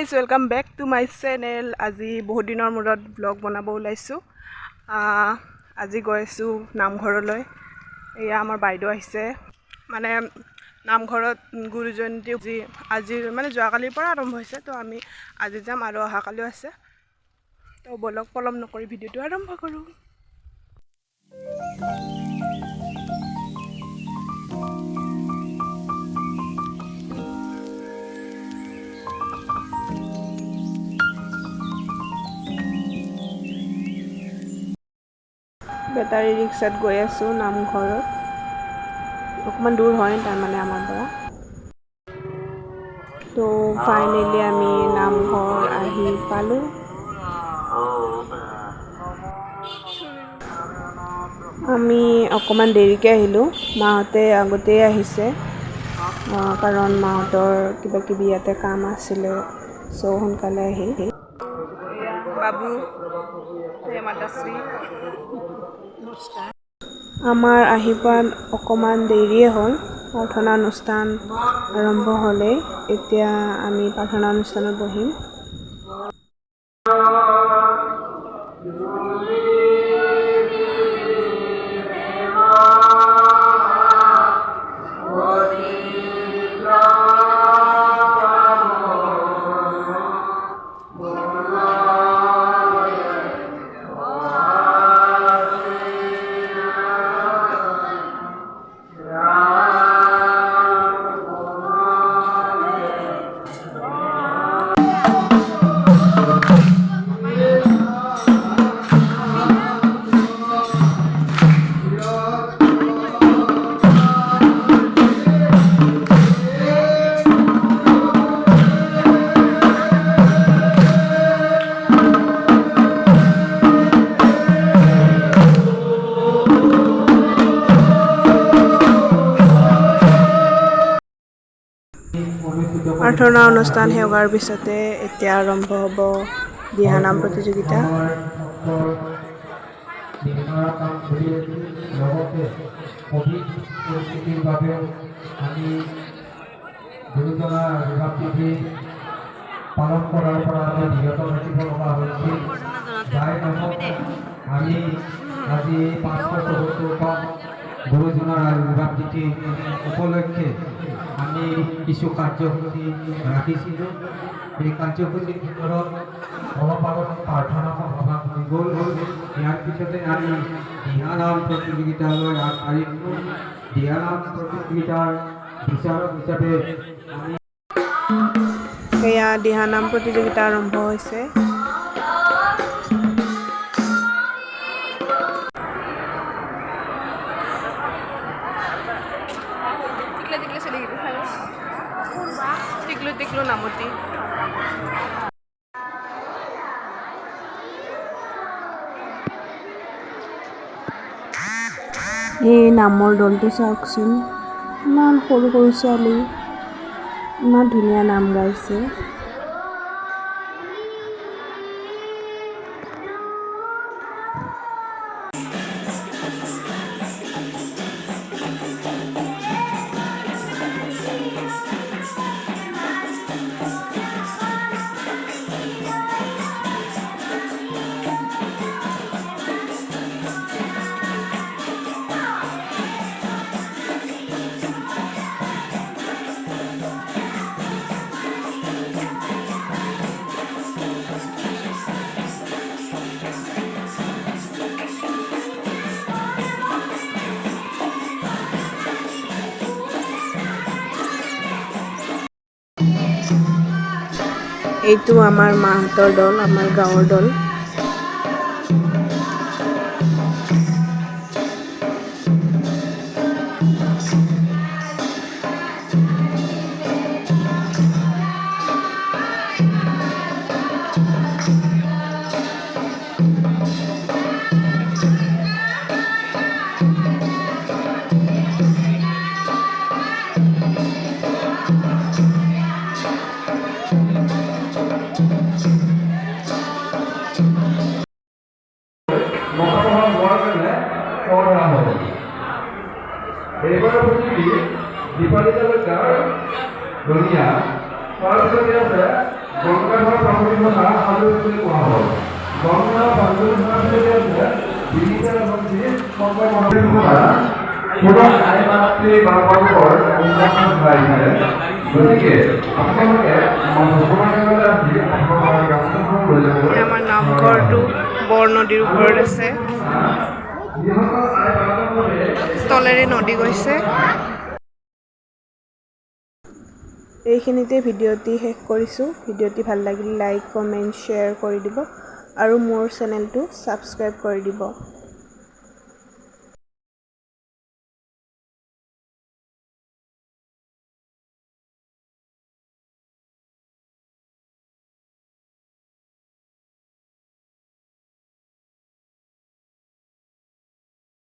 Guys welcome back to my channel. আজি বহুত দিনৰ মূৰত ব্লগ বনাব ওলাইছোঁ। আজি গৈ আছোঁ নামঘৰলৈ। এয়া আমাৰ বাইদেউ আহিছে, মানে নামঘৰত গুৰু জয়ন্তী আজিৰ মানে যোৱাকালিৰ পৰা আৰম্ভ হৈছে, তো আমি আজি যাম আৰু অহাকালিও আছে। তো বলক পলম নকৰি ভিডিঅ'টো আৰম্ভ কৰোঁ। বেটাৰী ৰিক্সাত গৈ আছোঁ নামঘৰত। অকণমান দূৰ হয় তাৰমানে আমাৰ পৰা। তো ফাইনেলি আমি নামঘৰ আহি পালোঁ। আমি অকণমান দেৰিকৈ আহিলোঁ, মাহঁতে আগতেই আহিছে, কাৰণ মাহঁতৰ কিবাকিবি ইয়াতে কাম আছিলে, চ' সোনকালে আহিল। বাবু মাতাশ্ৰী আমাৰ আহি পোৱাত অকণমান দেৰিয়ে হ'ল। প্ৰাৰ্থনা অনুষ্ঠান আৰম্ভ হ'লেই, এতিয়া আমি প্ৰাৰ্থনা অনুষ্ঠানত বহিম। প্ৰাৰ্থনা অনুষ্ঠান শেষ হোৱাৰ পিছতে এতিয়া আৰম্ভ হ'ব দিহানাম প্ৰতিযোগিতা। পালন কৰাৰ পৰা আমি বিৰত ৰাখিব লগা হৈছিল। যাই নহওক, আমি আজি 574তম গুৰুজনাৰ আৱিৰ্ভাৱ তিথি উপলক্ষে আমি কিছু কাৰ্যসূচী ৰাখিছিলোঁ। এই কাৰ্যসূচীৰ ভিতৰত অলপ আগত প্ৰাৰ্থনা সভা হৈ গ'ল। ইয়াৰ পিছতে আমি দিহানাম প্ৰতিযোগিতালৈ আগবাঢ়িছোঁ। দিহানাম প্ৰতিযোগিতাৰ বিচাৰক হিচাপে আমি এয়া দিহানাম প্ৰতিযোগিতা আৰম্ভ হৈছে। টিকলু নামতি এই নামৰ দলটো চাওকচোন, ইমান সৰু সৰু ছোৱালী, ইমান ধুনীয়া নাম গাইছে। এইটো আমাৰ মাহঁতৰ দল, আমাৰ গাঁৱৰ দল। দীপালী গাঁৱৰ ধনিয়া তাৰপিছতে আছে গংগাধৰ প্ৰাথমিকতা আৰু বুলি কোৱা হয়। গংগা প্ৰাথমিকতা বিভিন্ন কোনো আইমাতৃ বা পৰ্বৰ উন্নয়ন হৈছে। গতিকে আপোনালোকে আমাৰ নামঘৰটো বৰনদীৰ ওপৰত আছে। তলেৰে নদী গৈছে। এইখিনিতে ভিডিঅ'টি শেষ কৰিছোঁ। ভিডিঅ'টি ভাল লাগিলে লাইক, কমেণ্ট, শ্বেয়াৰ কৰি দিব আৰু মোৰ চেনেলটো ছাবস্ক্ৰাইব কৰি দিব।